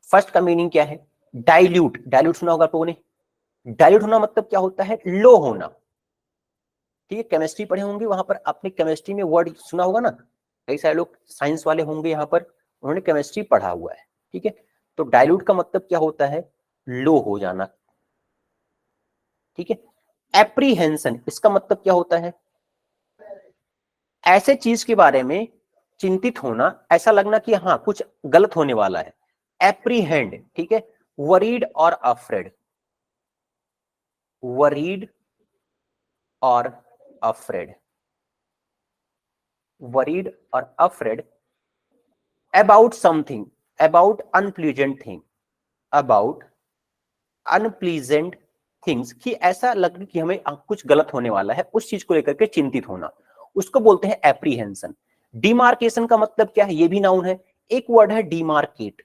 फर्स्ट का मीनिंग क्या है, डाइल्यूट, डाइल्यूट सुना होगा आप लोगों ने। डाइल्यूट होना मतलब क्या होता है, लो होना, ठीक है। केमिस्ट्री पढ़े होंगे, वहां पर आपने केमिस्ट्री में वर्ड सुना होगा ना, कई सारे लोग साइंस वाले होंगे यहाँ पर, उन्होंने केमिस्ट्री पढ़ा हुआ है, ठीक है। तो डाइल्यूट का मतलब क्या होता है, लो हो जाना, ठीक है। एप्रीहेंशन, इसका मतलब क्या होता है, ऐसे चीज के बारे में चिंतित होना, ऐसा लगना कि हाँ कुछ गलत होने वाला है। एप्रीहेंड, ठीक है। वरीड और अफ्रेड, वरीड और अफ्रेड, वरीड और afraid about something, about unpleasant thing, about unpleasant things, कि ऐसा लग कि हमें कुछ गलत होने वाला है, उस चीज को लेकर के चिंतित होना, उसको बोलते हैं एप्रीहेंशन। डिमार्केशन का मतलब क्या है, ये भी नाउन है। एक वर्ड है डिमार्केट।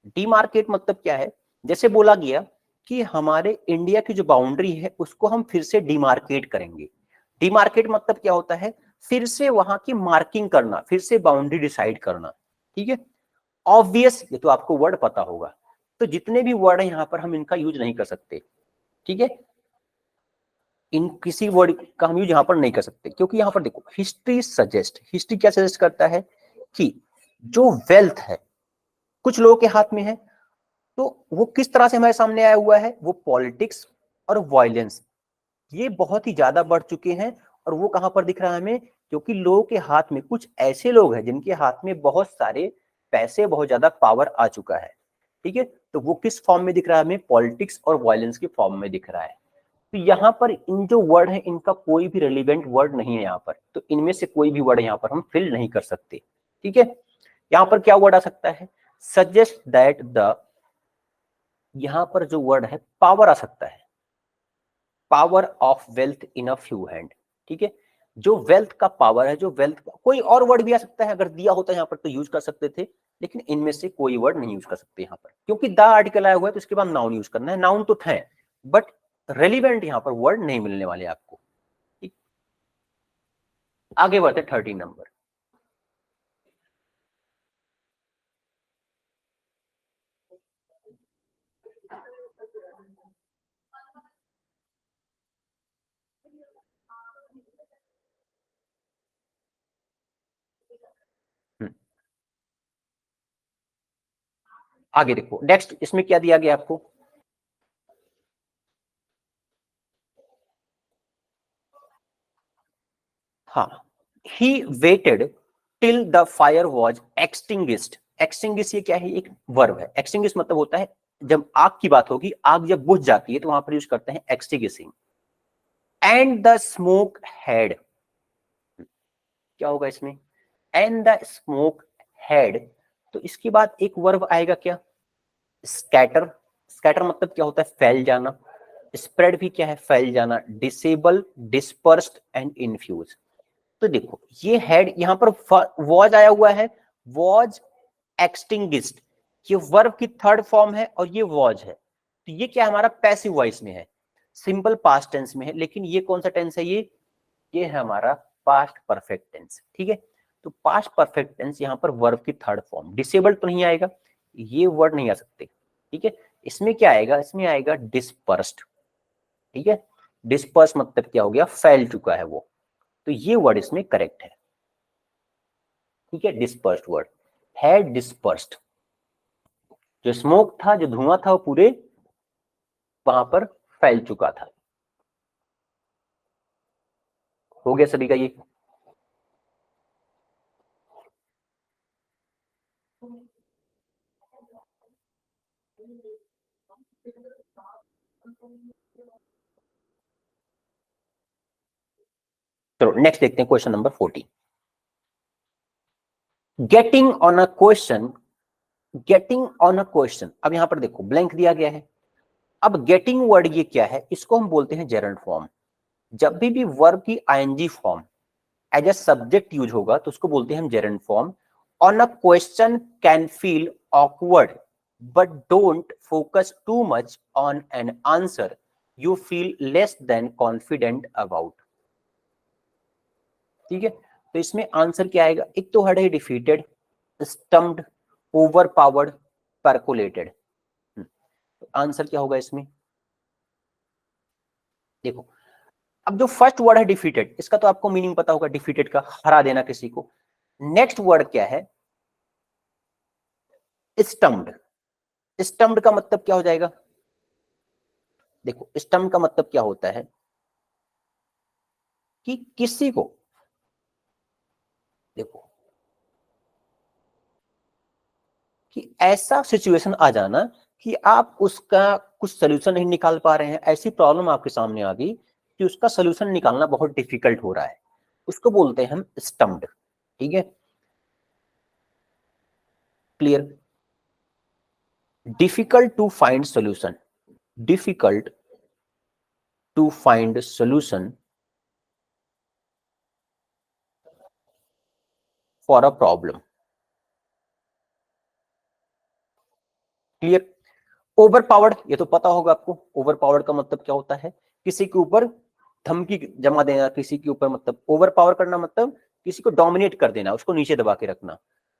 डिमार्केट मतलब क्या है, जैसे बोला गया कि हमारे इंडिया की जो बाउंड्री है उसको हम फिर से डिमार्केट करेंगे। डिमार्केट मतलब क्या होता है, फिर से वहां की मार्किंग करना, फिर से बाउंड्री डिसाइड करना, ठीक है। ऑब्वियस, ये तो आपको वर्ड पता होगा। तो जितने भी वर्ड है यहां पर हम इनका यूज नहीं कर सकते, ठीक है। इन किसी वर्ड का हम यूज यहां पर नहीं कर सकते, क्योंकि यहां पर देखो, हिस्ट्री सजेस्ट, हिस्ट्री क्या सजेस्ट करता है कि जो वेल्थ है कुछ लोगों के हाथ में है, तो वो किस तरह से हमारे सामने आया हुआ है, वो पॉलिटिक्स और वायलेंस, ये बहुत ही ज्यादा बढ़ चुके हैं। और वो कहां पर दिख रहा है हमें, क्योंकि लोगों के हाथ में, कुछ ऐसे लोग हैं जिनके हाथ में बहुत सारे पैसे, बहुत ज्यादा पावर आ चुका है, ठीक है। तो वो किस फॉर्म में दिख रहा है हमें, पॉलिटिक्स और वायलेंस के फॉर्म में दिख रहा है। तो यहाँ पर इन जो वर्ड है इनका कोई भी रिलेवेंट वर्ड नहीं है यहाँ पर, तो इनमें से कोई भी वर्ड यहाँ पर हम फिल नहीं कर सकते, ठीक है। यहाँ पर क्या वर्ड आ सकता है, सजेस्ट दैट द, यहां पर जो वर्ड है पावर आ सकता है, power of wealth in a few hand, ठीक है। जो वेल्थ का पावर है, जो वेल्थ का, कोई और वर्ड भी आ सकता है, अगर दिया होता है यहाँ पर तो यूज कर सकते थे, लेकिन इनमें से कोई वर्ड नहीं यूज कर सकते यहाँ पर, क्योंकि द आर्टिकल आया हुआ है तो इसके बाद नाउन यूज करना है। नाउन तो है बट रेलिवेंट यहाँ पर वर्ड नहीं मिलने वाले आपको, ठीक। आगे बढ़ते 13 नंबर। आगे देखो नेक्स्ट इसमें क्या दिया गया आपको, हाँ, he waited till the fire was extinguished. Extinguish ये क्या है, एक वर्ब है। एक्सटिंग्विश मतलब होता है जब आग की बात होगी, आग जब बुझ जाती है तो वहां पर यूज करते हैं extinguishing. And the smoke had, क्या होगा इसमें, एंड द स्मोक हैड, तो इसके बाद एक वर्ब आएगा क्या, स्कैटर। स्कैटर मतलब क्या होता है, फैल जाना। स्प्रेड भी क्या है, फैल जाना। Disable, dispersed and infuse. तो देखो ये हेड यहां पर वॉज आया हुआ है, वॉज एक्सटिंग्विश्ड, ये वर्ब की थर्ड फॉर्म है और ये वॉज है, तो ये क्या हमारा पैसिव वॉइस में है, सिंपल पास्ट टेंस में है। लेकिन ये कौन सा टेंस है, ये है हमारा पास्ट परफेक्ट टेंस। ठीक है, तो पास्ट परफेक्ट टेंस यहां पर वर्ब की थर्ड फॉर्म, डिसेबल तो नहीं आएगा, ये वर्ड नहीं आ सकते। ठीक है, इसमें क्या आएगा, इसमें आएगा डिस्पर्स्ड। ठीक है, डिस्पर्स मतलब क्या हो गया, फैल चुका है वो, तो ये वर्ड इसमें करेक्ट है। ठीक है, डिस्पर्स्ड वर्ड है, डिस्पर्स्ड। जो स्मोक था, जो धुआं था, वो पूरे वहां पर फैल चुका था। हो गया सभी का ये। चलो नेक्स्ट देखते हैं question number 14। Getting on a question, getting on a question, अब यहां पर देखो ब्लैंक दिया गया है। अब गेटिंग वर्ड ये क्या है, इसको हम बोलते हैं जेरंड फॉर्म। जब भी वर्ब की ING form as a subject use होगा तो उसको बोलते हैं हम gerund form. On a question can feel awkward but don't focus too much on an answer, you feel less than confident about. ठीक है, तो इसमें आंसर क्या आएगा, एक तो वर्ड है डिफीटेड, स्टम्प्ड, ओवर पावर्ड, परकुलेटेड। तो आंसर क्या होगा इसमें, देखो अब जो फर्स्ट वर्ड है डिफीटेड, इसका तो आपको मीनिंग पता होगा, डिफीटेड का हरा देना किसी को। नेक्स्ट वर्ड क्या है, स्टम्प्ड। स्टम्प्ड का मतलब क्या हो जाएगा, देखो स्टम्प्ड का मतलब क्या होता है कि किसी को, देखो कि ऐसा सिचुएशन आ जाना कि आप उसका कुछ सोल्यूशन नहीं निकाल पा रहे हैं, ऐसी प्रॉब्लम आपके सामने आ गई कि उसका सोल्यूशन निकालना बहुत डिफिकल्ट हो रहा है, उसको बोलते हैं हम स्टम्प्ड। ठीक है, clear. Difficult to find solution, difficult to find solution for a problem. Clear. Overpowered, ये तो पता होगा आपको, ओवर पावर्ड का मतलब क्या होता है, किसी के ऊपर धमकी जमा देना, किसी के ऊपर, मतलब ओवर पावर करना मतलब किसी को डोमिनेट कर देना, उसको नीचे दबा के रखना।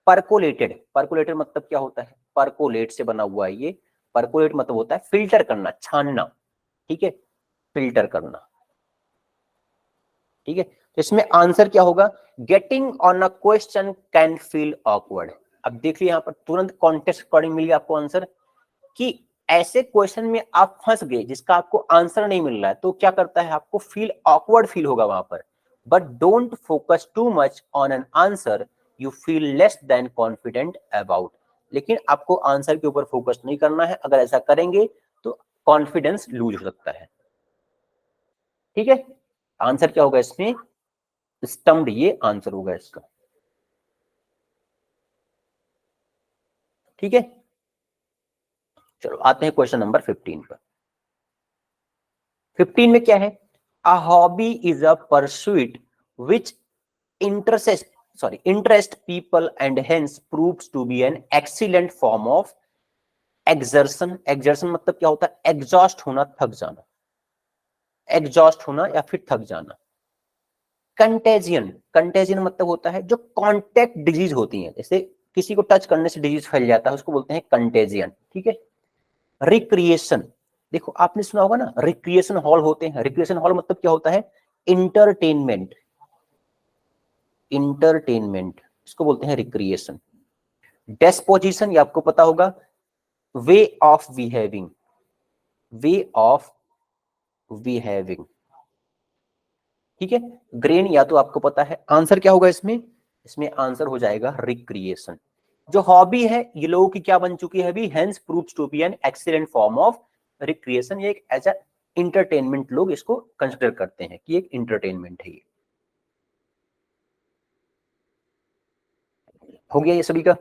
परकोलेटेड, परकोलेटेड मतलब क्या होता है, परकोलेट से बना हुआ है ये। परकोलेट मतलब होता है फिल्टर करना, छानना। ठीक है, फिल्टर करना। ठीक है, तो इसमें आंसर क्या होगा, getting on a question can feel awkward. अब देखिए यहां पर तुरंत कॉन्टेक्स्ट अकॉर्डिंग मिल गया आपको आंसर, कि ऐसे क्वेश्चन में आप फंस गए जिसका आपको आंसर नहीं मिल रहा है, तो क्या करता है, आपको फील ऑकवर्ड फील होगा वहां पर। But don't focus too much on an answer, you feel less than confident about. लेकिन आपको आंसर के ऊपर फोकस नहीं करना है, अगर ऐसा करेंगे तो कॉन्फिडेंस लूज हो सकता है। ठीक है, आंसर क्या होगा इसमें, स्टम्प्ड, ये आंसर होगा इसका। ठीक है, चलो आते हैं क्वेश्चन नंबर 15 पर। 15 में क्या है, a hobby is a pursuit which interest, interest people and hence proves to be an excellent form of exertion। exertion मतलब क्या होता है, एग्जॉस्ट होना, थक जाना, एग्जॉस्ट होना या फिर थक जाना। कंटेजियन, कंटेजियन मतलब होता है जो कॉन्टेक्ट डिजीज होती है, जैसे किसी को टच करने से डिजीज फैल जाता है, उसको बोलते हैं कंटेजियन। ठीक है, रिक्रिएशन, देखो आपने सुना होगा ना, रिक्रिएशन हॉल होते हैं। रिक्रिएशन हॉल मतलब क्या होता है, इंटरटेनमेंट, इंटरटेनमेंट, इसको बोलते हैं रिक्रिएशन। डेस्पोजिशन, ये आपको पता होगा, way of behaving, way of behaving, ठीक है। ग्रेन या तो आपको पता है आंसर क्या होगा इसमें, इसमें आंसर हो जाएगा रिक्रिएशन। जो हॉबी है ये लोगों की क्या बन चुकी है अभी, hence proves to be an excellent form of recreation. ये एक एज अ इंटरटेनमेंट लोग इसको कंसिडर करते हैं कि एक इंटरटेनमेंट है ये। हो गया ये सभी का।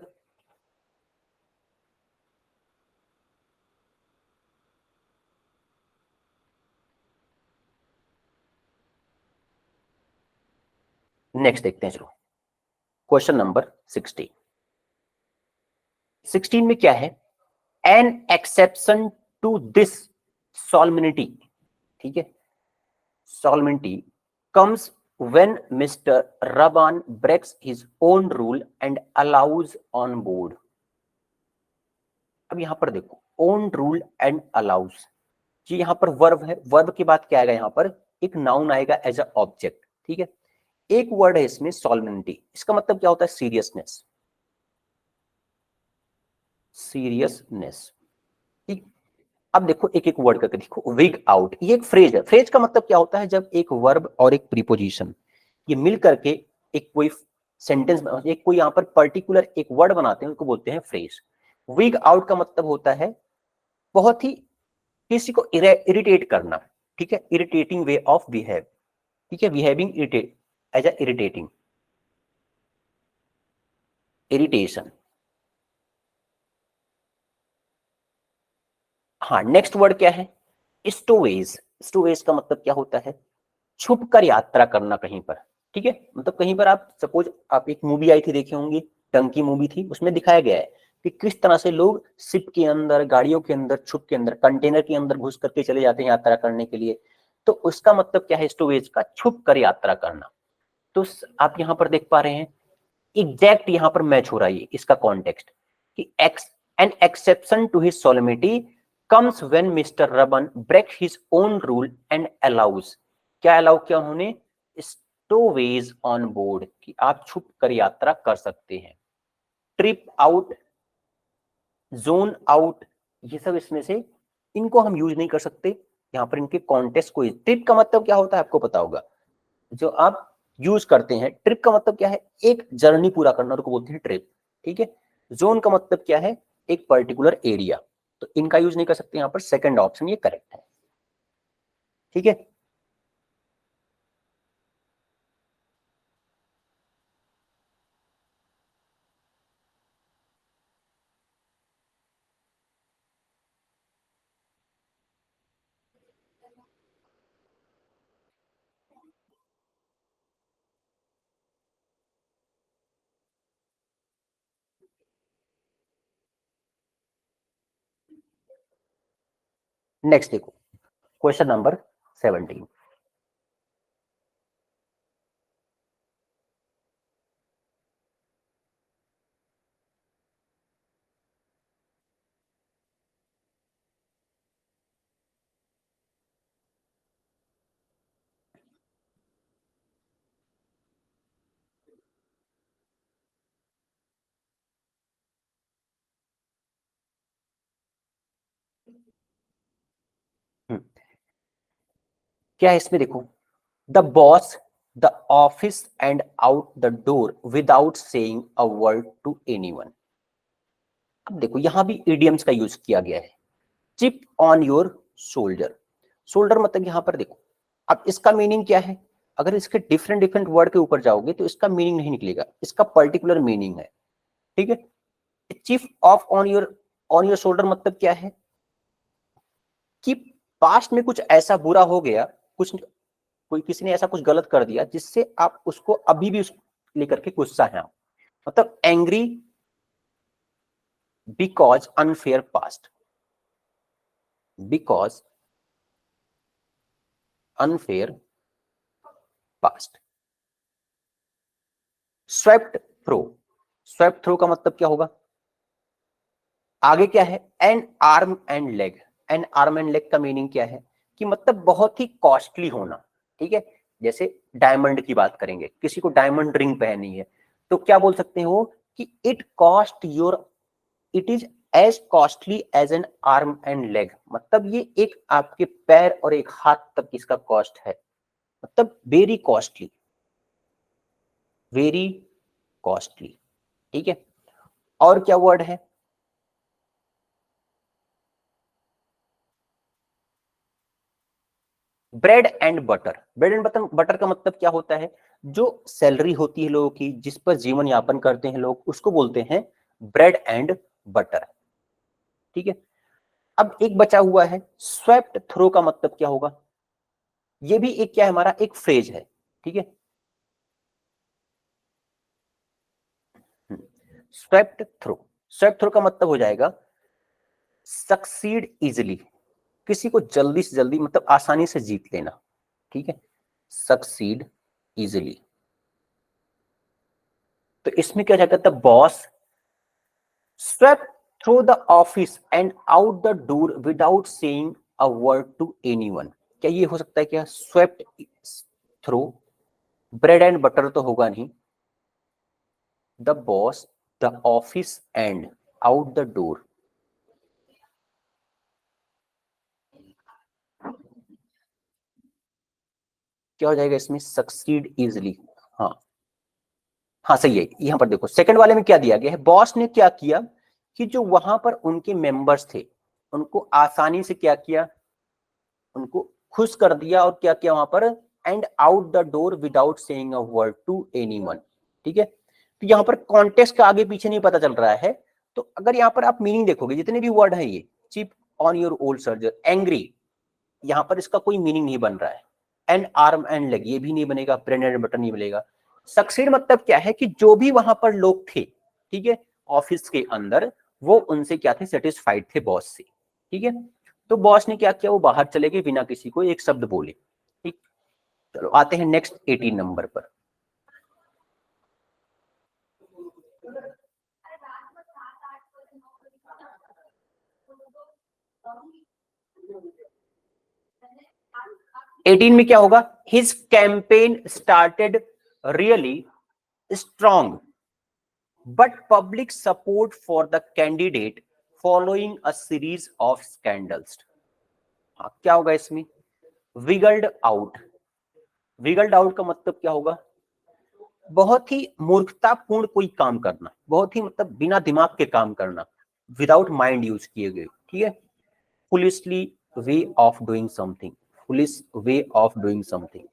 नेक्स्ट देखते हैं, चलो क्वेश्चन नंबर 16। 16 में क्या है, एन एक्सेप्शन टू दिस सोलमिनिटी, ठीक है, solemnity comes when Mr. Raban breaks his own rule and allows on board। अब यहां पर देखो own rule and allows, ये यहां पर वर्ब है, वर्ब के बाद क्या आएगा, यहां पर एक नाउन आएगा एज अ ऑब्जेक्ट, ठीक है। एक वर्ड है इसमें सोलमिनिटी, इसका मतलब क्या होता है, सीरियसनेस, सीरियसनेस, ठीक। अब देखो एक एक वर्ड करके देखो, विग आउट, ये एक फ्रेज है। फ्रेज का मतलब क्या होता है, जब एक वर्ब और एक प्रीपोजिशन ये मिल करके एक कोई सेंटेंस, एक कोई यहां पर पर्टिकुलर एक वर्ड बनाते हैं, उनको बोलते हैं फ्रेज। विग आउट का मतलब होता है बहुत ही किसी को इरिटेट करना, ठीक है, इरिटेटिंग वे ऑफ बिहेव, ठीक है, behaving irritate as a irritating, irritation. हाँ, नेक्स्ट वर्ड क्या है, स्टोवेज। स्टोवेज का मतलब क्या होता है, छुप कर यात्रा करना कहीं पर, ठीक है। मतलब कहीं पर आप सपोज, आप एक मूवी आई थी देखे होंगे, टंकी मूवी थी, उसमें दिखाया गया है कि किस तरह से लोग शिप के अंदर, गाड़ियों के अंदर, छुप के अंदर, कंटेनर के अंदर घुस करके चले जाते हैं यात्रा करने के लिए। तो उसका मतलब क्या है, स्टोवेज का छुप कर यात्रा करना। तो आप यहां पर देख पा रहे हैं एग्जैक्ट यहां पर मैच हो रहा है इसका कॉन्टेक्स्ट कि एक्स एन exception to his solemnity comes when mister Raban break his own rule and allows, क्या अलाउ किया उन्होंने, स्टोवेज ऑन बोर्ड, कि आप छुप कर यात्रा कर सकते हैं। ट्रिप आउट, जोन आउट, ये सब इसमें से इनको हम यूज नहीं कर सकते यहां पर, इनके कॉन्टेक्स्ट को। ट्रिप का मतलब क्या होता है आपको पता होगा, जो आप यूज करते हैं, ट्रिप का मतलब क्या है, एक जर्नी पूरा करना, उसको बोलते हैं ट्रिप, ठीक है। जोन का मतलब क्या है, एक पर्टिकुलर एरिया। तो इनका यूज नहीं कर सकते यहां पर, सेकंड ऑप्शन ये करेक्ट है, ठीक है। नेक्स्ट देखो क्वेश्चन नंबर 17। क्या है इसमें देखो, the boss the office and out the door without saying a word to anyone. अब देखो यहां भी इडियम्स का यूज किया गया है, chip on your shoulder. Shoulder मतलब यहां पर देखो, अब इसका मीनिंग क्या है, अगर इसके डिफरेंट डिफरेंट वर्ड के ऊपर जाओगे तो इसका मीनिंग नहीं निकलेगा, इसका पर्टिकुलर मीनिंग है, ठीक है। Chief of on your shoulder मतलब क्या है कि पास्ट में कुछ ऐसा बुरा हो गया, कुछ कोई किसी ने ऐसा कुछ गलत कर दिया जिससे आप उसको अभी भी उस लेकर के गुस्सा है आप। मतलब angry because unfair past, because unfair past. Swept throw, swept throw का मतलब क्या होगा, आगे क्या है, an arm and leg. An arm and leg का मीनिंग क्या है कि मतलब बहुत ही कॉस्टली होना, ठीक है। जैसे डायमंड की बात करेंगे, किसी को डायमंड रिंग पहननी है तो क्या बोल सकते हैं वो कि it cost your, it is as costly as an arm and leg, मतलब ये एक आपके पैर और एक हाथ तक इसका कॉस्ट है, मतलब वेरी कॉस्टली, वेरी कॉस्टली। ठीक है, और क्या वर्ड है? Bread and butter. Bread and butter का मतलब क्या होता है? जो सैलरी होती है लोगों की, जिस पर जीवन यापन करते हैं लोग, उसको बोलते हैं ब्रेड एंड बटर। ठीक है, अब एक बचा हुआ है स्वेप्ट थ्रो का मतलब क्या होगा? ये भी एक क्या है, हमारा एक फ्रेज है। ठीक है, स्वेप्ट थ्रो, स्वेप्ट थ्रो का मतलब हो जाएगा सक्सीड इजिली, किसी को जल्दी से जल्दी मतलब आसानी से जीत लेना। ठीक है, सक्सीड इजिली। तो इसमें क्या जाता था, boss swept through the office and out the door without saying a word to anyone. क्या ये हो सकता है क्या? Swept through, bread and butter तो होगा नहीं, the boss the office and out the door. क्या हो जाएगा इसमें? Succeed easily. हाँ हाँ, सही है। यहां पर देखो सेकंड वाले में क्या दिया गया है, बॉस ने क्या किया कि जो वहां पर उनके मेंबर्स थे उनको आसानी से क्या किया, उनको खुश कर दिया, और क्या किया वहां पर, and out the door without saying a word to anyone. ठीक है, तो यहां पर कॉन्टेक्स्ट का आगे पीछे नहीं पता चल रहा है, तो अगर यहां पर आप मीनिंग देखोगे, जितने भी वर्ड है ये, chip on your old shoulder, angry, यहां पर इसका कोई मीनिंग नहीं बन रहा है। एंड आर्म एंड लेग ये भी नहीं बनेगा, ब्रेड एंड बटर नहीं बनेगा। सक्सीड मतलब क्या है कि जो भी वहां पर लोग थे, ठीक है, ऑफिस के अंदर, वो उनसे क्या थे, सेटिस्फाइड थे बॉस से। ठीक है, तो बॉस ने क्या किया, वो बाहर चले गए बिना किसी को एक शब्द बोले। ठीक, चलो आते हैं नेक्स्ट 18 नंबर पर। एटीन में क्या होगा, his campaign started really strong but public support for the candidate following a series of scandals। हाँ, क्या होगा इसमें, विगल्ड आउट। विगल्ड आउट का मतलब क्या होगा, बहुत ही मूर्खतापूर्ण कोई काम करना, बहुत ही मतलब बिना दिमाग के काम करना, विदाउट माइंड यूज किए गए। ठीक है, foolishly way of doing something, foolish way of doing something.